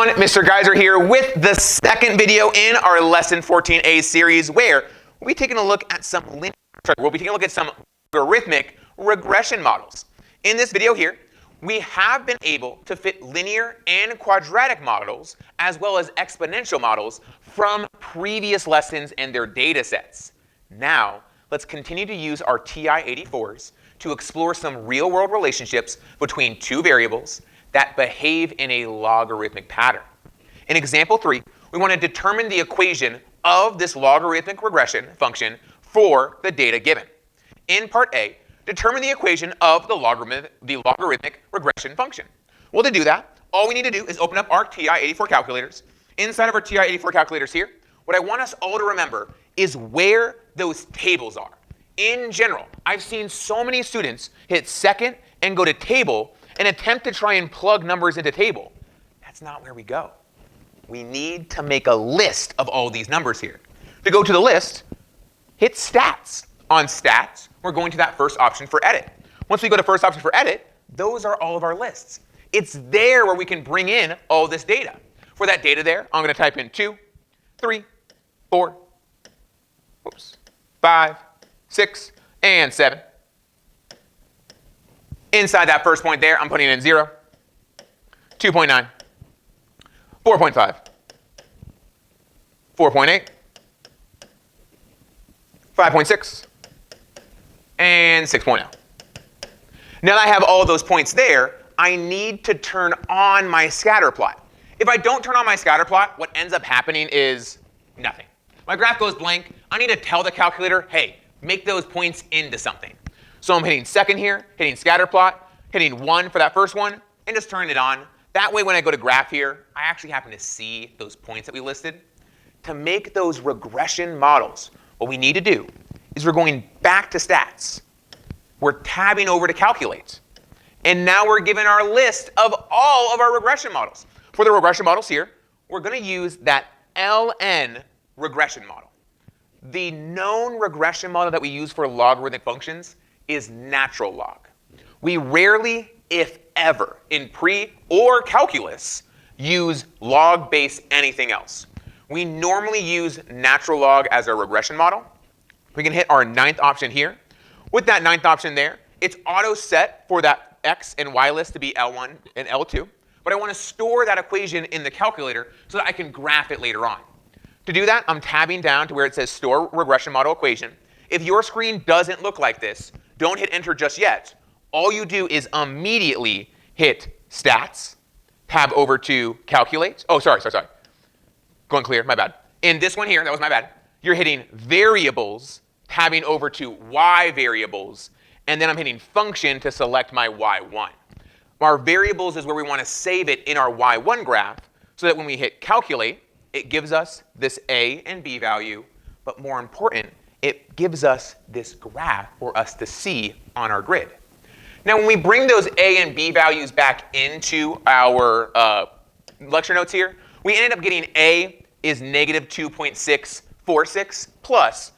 everyone, Mr. Geyser here with the second video in our Lesson 14A series where we'll be taking a look at some logarithmic regression models. In this video here, we have been able to fit linear and quadratic models as well as exponential models from previous lessons and their data sets. Now, let's continue to use our TI-84s to explore some real-world relationships between two variables that behave in a logarithmic pattern. In example 3, we want to determine the equation of this logarithmic regression function for the data given. In part A, determine the equation of the logarithmic regression function. Well, to do that, all we need to do is open up our TI-84 calculators. Inside of our TI-84 calculators here, what I want us all to remember is where those tables are. In general, I've seen so many students hit second and go to table and attempt to try and plug numbers into table. That's not where we go. We need to make a list of all these numbers here. To go to the list, hit stats. On stats, we're going to that first option for edit. Once we go to first option for edit, those are all of our lists. It's there where we can bring in all this data. For that data there, I'm going to type in 2, 3, 4, 5, 6, and 7. Inside that first point there, I'm putting in 0, 2.9, 4.5, 4.8, 5.6, and 6.0. Now that I have all those points there, I need to turn on my scatter plot. If I don't turn on my scatter plot, what ends up happening is nothing. My graph goes blank. I need to tell the calculator, hey, make those points into something. So I'm hitting second here, hitting scatter plot, hitting 1 for that first one, and just turning it on. That way when I go to graph here, I actually happen to see those points that we listed. To make those regression models, what we need to do is we're going back to stats. We're tabbing over to calculate. And now we're given our list of all of our regression models. For the regression models here, we're going to use that LN regression model. The known regression model that we use for logarithmic functions is natural log. We rarely, if ever, in pre or calculus, use log-based anything else. We normally use natural log as our regression model. We can hit our 9th option here. With that 9th option there, it's auto set for that X and Y list to be L1 and L2. But I want to store that equation in the calculator so that I can graph it later on. To do that, I'm tabbing down to where it says Store Regression Model Equation. If your screen doesn't look like this, don't hit Enter just yet. All you do is immediately hit Stats, tab over to Calculate. Oh, sorry. Going clear, my bad. In this one here, that was my bad, you're hitting Variables, tabbing over to Y variables, and then I'm hitting Function to select my Y1. Our variables is where we want to save it in our Y1 graph so that when we hit Calculate, it gives us this A and B value, but more important, it gives us this graph for us to see on our grid. Now, when we bring those A and B values back into our lecture notes here, we ended up getting A is negative 2.646 plus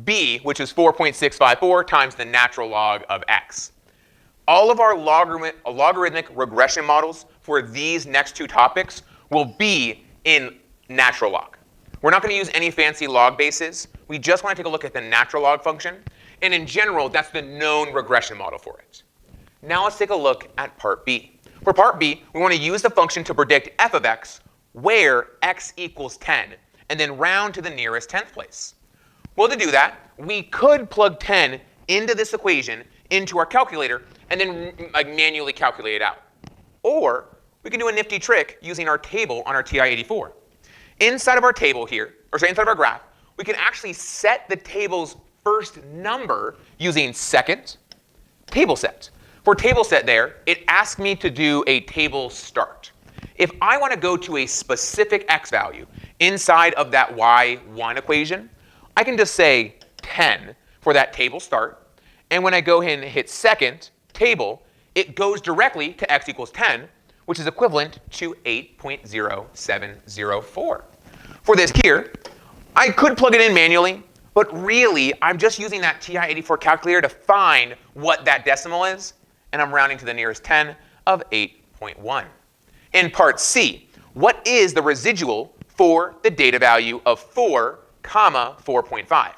B, which is 4.654 times the natural log of X. All of our logarithmic regression models for these next two topics will be in natural log. We're not going to use any fancy log bases. We just want to take a look at the natural log function. And in general, that's the known regression model for it. Now let's take a look at part B. For part B, we want to use the function to predict f of x where x equals 10, and then round to the nearest 10th place. Well, to do that, we could plug 10 into this equation into our calculator and then manually calculate it out. Or we can do a nifty trick using our table on our TI-84. Inside of our table here, inside of our graph, we can actually set the table's first number using second table set. For table set there, it asks me to do a table start. If I want to go to a specific x value inside of that y1 equation, I can just say 10 for that table start. And when I go ahead and hit second table, it goes directly to x equals 10, which is equivalent to 8.0704. For this here, I could plug it in manually, but really, I'm just using that TI-84 calculator to find what that decimal is, and I'm rounding to the nearest 10 of 8.1. In part C, What is the residual for the data value of 4, comma 4.5?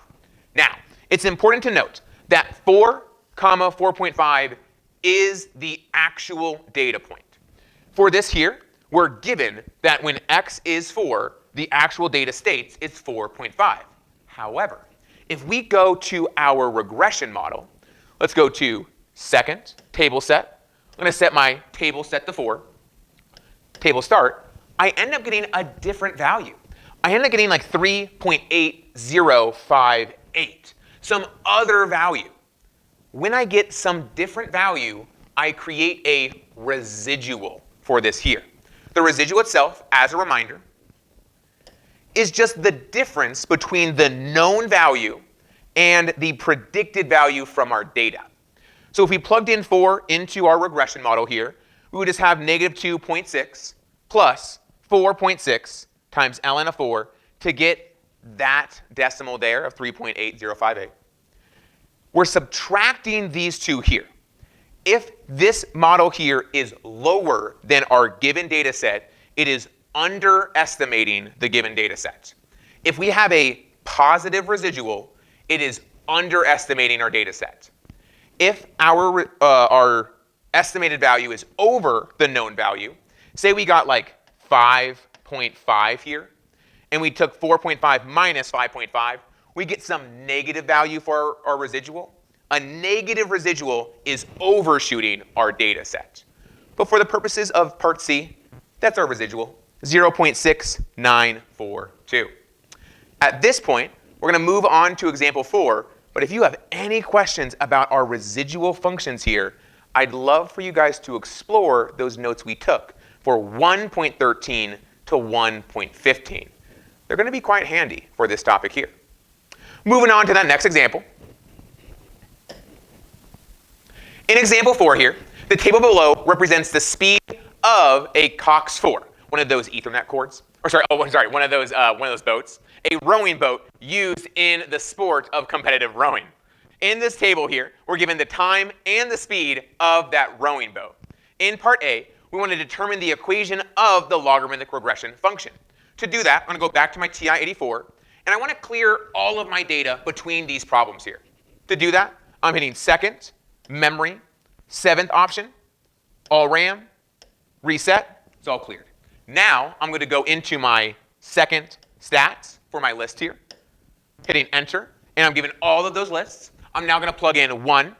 Now, it's important to note that 4, comma 4.5 is the actual data point. For this here, we're given that when x is 4, the actual data states it's 4.5. However, if we go to our regression model, let's go to second, table set. I'm going to set my table set to 4, table start. I end up getting a different value. I end up getting like 3.8058, some other value. When I get some different value, I create a residual for this here. The residual itself, as a reminder, is just the difference between the known value and the predicted value from our data. So if we plugged in 4 into our regression model here, we would just have negative 2.6 plus 4.6 times ln of 4 to get that decimal there of 3.8058. We're subtracting these two here. If this model here is lower than our given data set, it is underestimating the given data set. If we have a positive residual, it is underestimating our data set. If our estimated value is over the known value, say we got like 5.5 here, and we took 4.5 minus 5.5, we get some negative value for our residual. A negative residual is overshooting our data set. But for the purposes of part C, that's our residual, 0.6942. At this point, we're going to move on to example 4, but if you have any questions about our residual functions here, I'd love for you guys to explore those notes we took for 1.13 to 1.15. They're going to be quite handy for this topic here. Moving on to that next example. In example 4 here, the table below represents the speed of a Cox 4, one of those Ethernet cords, one of those boats, a rowing boat used in the sport of competitive rowing. In this table here, we're given the time and the speed of that rowing boat. In part A, we want to determine the equation of the logarithmic regression function. To do that, I'm going to go back to my TI-84, and I want to clear all of my data between these problems here. To do that, I'm hitting second, memory, 7th option, all RAM, reset, it's all cleared. Now I'm going to go into my second stats for my list here, hitting enter, and I'm given all of those lists. I'm now going to plug in 1,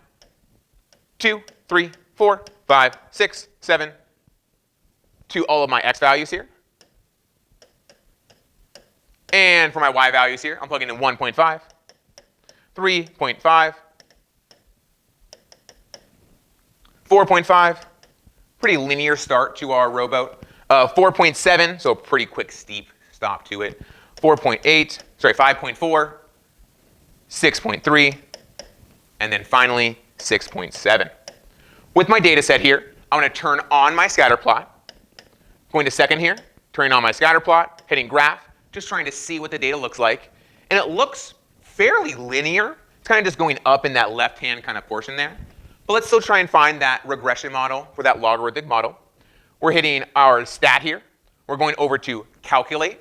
2, 3, 4, 5, 6, 7 to all of my x values here. And for my y values here, I'm plugging in 1.5, 3.5, 4.5, pretty linear start to our rowboat. 4.7, so a pretty quick steep stop to it. 5.4, 6.3, and then finally 6.7. With my data set here, I want to turn on my scatter plot. Going to second here, turning on my scatter plot, hitting graph, just trying to see what the data looks like. And it looks fairly linear. It's kind of just going up in that left-hand kind of portion there. But let's still try and find that regression model for that logarithmic model. We're hitting our stat here. We're going over to calculate,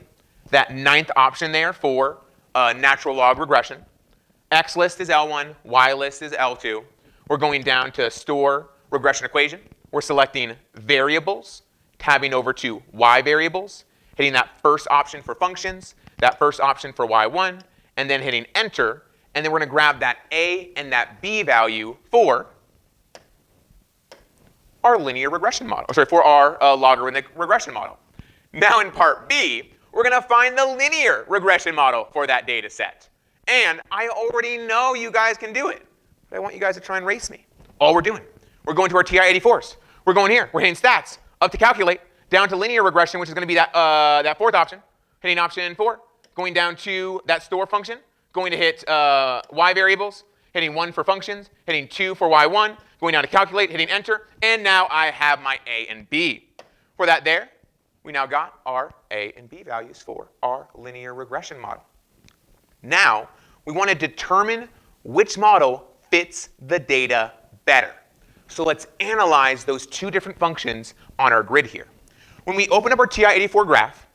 that 9th option there for natural log regression. X list is L1, Y list is L2. We're going down to store regression equation. We're selecting variables, tabbing over to Y variables, hitting that first option for functions, that first option for Y1, and then hitting enter. And then we're going to grab that A and that B value for our linear regression model, for our logarithmic regression model. Now in part B, we're going to find the linear regression model for that data set. And I already know you guys can do it, but I want you guys to try and race me. All we're doing, we're going to our TI-84s. We're going here, we're hitting stats, up to calculate, down to linear regression, which is going to be that 4th option, hitting option 4, going down to that store function, going to hit Y variables, hitting 1 for functions, hitting 2 for Y1, going down to calculate, hitting enter, and now I have my A and B. For that there, we now got our A and B values for our linear regression model. Now, we want to determine which model fits the data better. So let's analyze those two different functions on our grid here. When we open up our TI-84 graph,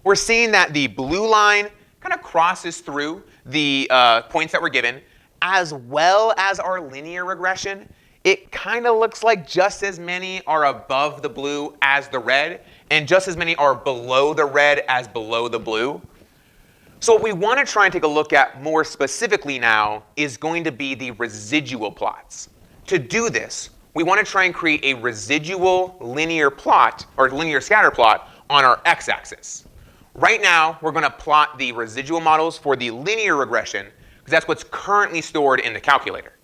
we're seeing that the blue line kind of crosses through the points that we're given, as well as our linear regression. It kind of looks like just as many are above the blue as the red, and just as many are below the red as below the blue. So what we want to try and take a look at more specifically now is going to be the residual plots. To do this, we want to try and create a residual linear plot, or linear scatter plot, on our x-axis. Right now, we're going to plot the residual models for the linear regression, because that's what's currently stored in the calculator.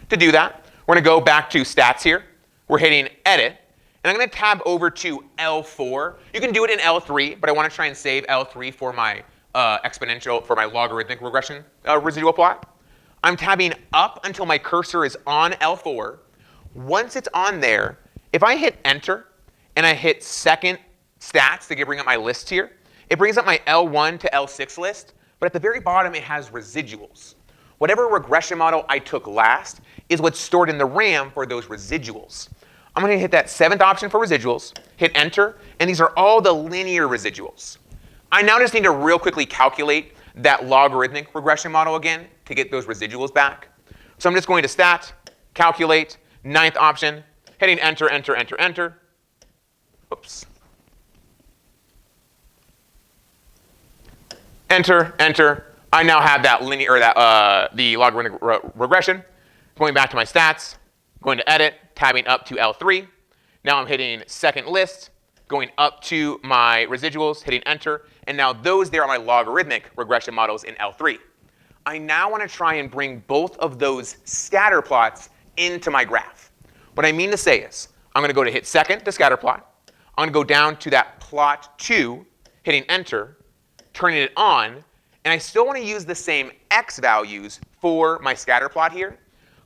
To do that, we're going to go back to stats here. We're hitting edit, and I'm going to tab over to L4. You can do it in L3, but I want to try and save L3 for my exponential, for my logarithmic regression residual plot. I'm tabbing up until my cursor is on L4. Once it's on there, if I hit enter and I hit second stats to bring up my list here, it brings up my L1 to L6 list, but at the very bottom it has residuals. Whatever regression model I took last is what's stored in the RAM for those residuals. I'm going to hit that seventh option for residuals, hit enter, and these are all the linear residuals. I now just need to real quickly calculate that logarithmic regression model again to get those residuals back. So I'm just going to stat, calculate, ninth option, hitting enter, enter, enter, enter. Oops. Enter, enter. I now have that linear, or that the logarithmic regression. Going back to my stats, going to edit, tabbing up to L3. Now I'm hitting second list, going up to my residuals, hitting enter, and now those there are my logarithmic regression models in L3. I now want to try and bring both of those scatter plots into my graph. What I mean to say is, I'm going to go to hit second to scatter plot. I'm going to go down to that plot 2, hitting enter, turning it on, and I still want to use the same x values for my scatter plot here.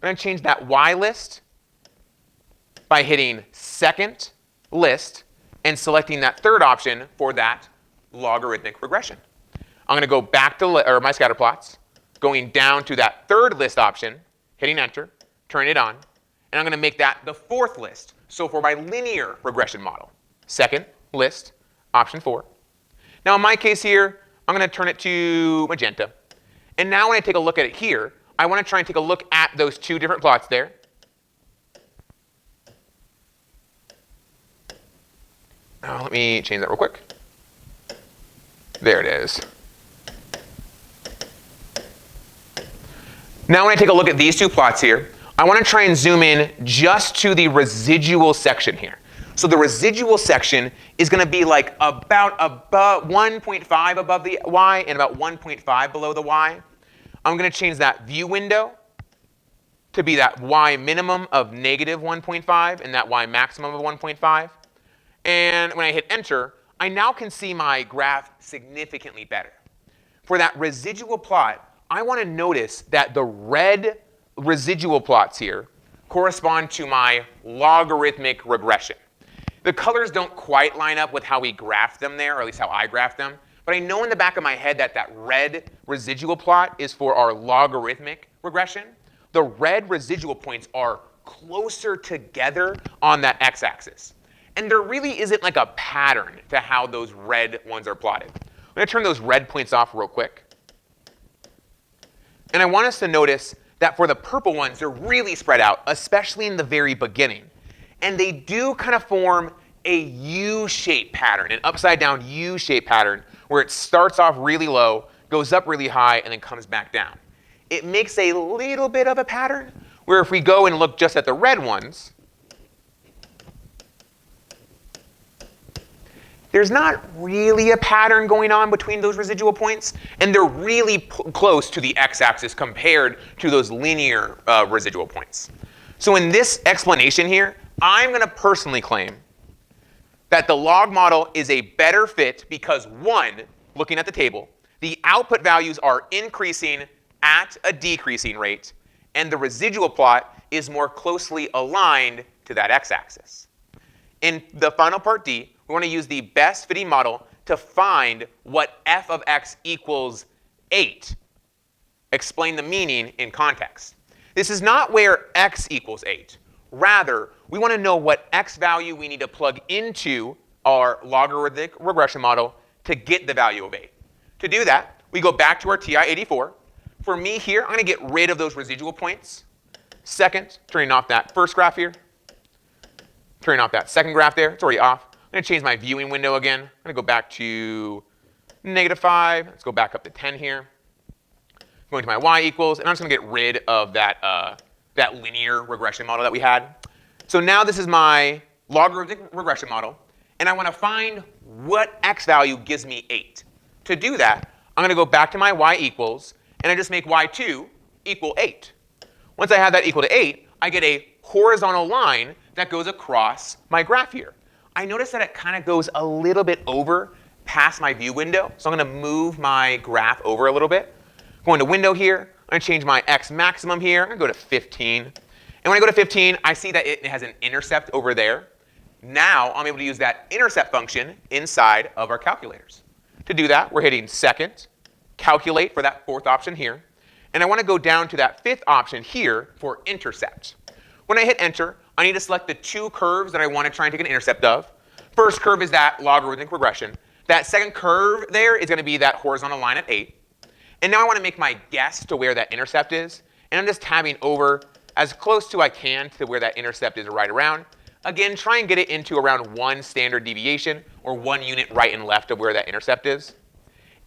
I'm going to change that y list by hitting second list and selecting that third option for that logarithmic regression. I'm going to go back to my scatter plots, going down to that third list option, hitting enter, turning it on, and I'm going to make that the fourth list. So for my linear regression model, second list, option 4. Now in my case here, I'm going to turn it to magenta. And now when I take a look at it here, I want to try and take a look at those two different plots there. Let me change that real quick. There it is. Now when I take a look at these two plots here, I want to try and zoom in just to the residual section here. So the residual section is going to be like about 1.5 above the y and about 1.5 below the y. I'm going to change that view window to be that y minimum of negative 1.5 and that y maximum of 1.5. And when I hit enter, I now can see my graph significantly better. For that residual plot, I want to notice that the red residual plots here correspond to my logarithmic regression. The colors don't quite line up with how we graph them there, or at least how I graph them, but I know in the back of my head that that red residual plot is for our logarithmic regression. The red residual points are closer together on that x-axis. And there really isn't like a pattern to how those red ones are plotted. I'm going to turn those red points off real quick. And I want us to notice that for the purple ones, they're really spread out, especially in the very beginning. And they do kind of form a U-shaped pattern, an upside-down U-shaped pattern, where it starts off really low, goes up really high, and then comes back down. It makes a little bit of a pattern, where if we go and look just at the red ones, there's not really a pattern going on between those residual points, and they're really close to the x-axis compared to those linear residual points. So in this explanation here, I'm going to personally claim that the log model is a better fit because, one, looking at the table, the output values are increasing at a decreasing rate, and the residual plot is more closely aligned to that x-axis. In the final part D, we want to use the best fitting model to find what f of x equals 8. Explain the meaning in context. This is not where x equals 8. Rather, we want to know what x value we need to plug into our logarithmic regression model to get the value of 8. To do that, we go back to our TI-84. For me here, I'm going to get rid of those residual points. Second, turning off that first graph here. Turning off that second graph there. It's already off. I'm going to change my viewing window again. I'm going to go back to -5. Let's go back up to 10 here. Going to my y equals, and I'm just going to get rid of that, that linear regression model that we had. So now this is my logarithmic regression model, and I want to find what x value gives me 8. To do that, I'm going to go back to my y equals, and I just make y2 equal 8. Once I have that equal to 8, I get a horizontal line that goes across my graph here. I notice that it kind of goes a little bit over past my view window, so I'm going to move my graph over a little bit. Going to window here, I'm going to change my x maximum here. I'm going to go to 15. And when I go to 15, I see that it has an intercept over there. Now I'm able to use that intercept function inside of our calculators. To do that, we're hitting second, calculate for that fourth option here. And I want to go down to that fifth option here for intercept. When I hit enter, I need to select the two curves that I want to try and take an intercept of. First curve is that logarithmic regression. That second curve there is going to be that horizontal line at 8. And now I want to make my guess to where that intercept is. And I'm just tabbing over as close to I can to where that intercept is right around. Again, try and get it into around 1 standard deviation or 1 unit right and left of where that intercept is.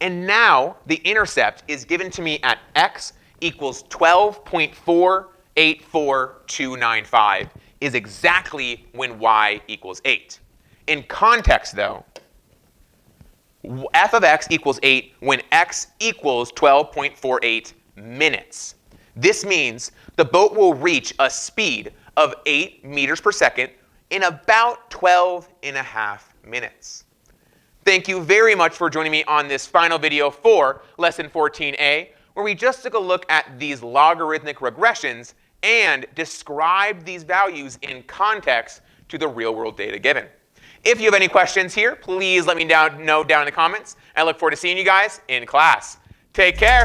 And now the intercept is given to me at x equals 12.484295 is exactly when y equals 8. In context though, f of x equals 8 when x equals 12.48 minutes. This means the boat will reach a speed of 8 meters per second in about 12.5 minutes. Thank you very much for joining me on this final video for Lesson 14a, where we just took a look at these logarithmic regressions and described these values in context to the real-world data given. If you have any questions here, please let me know down in the comments. I look forward to seeing you guys in class. Take care.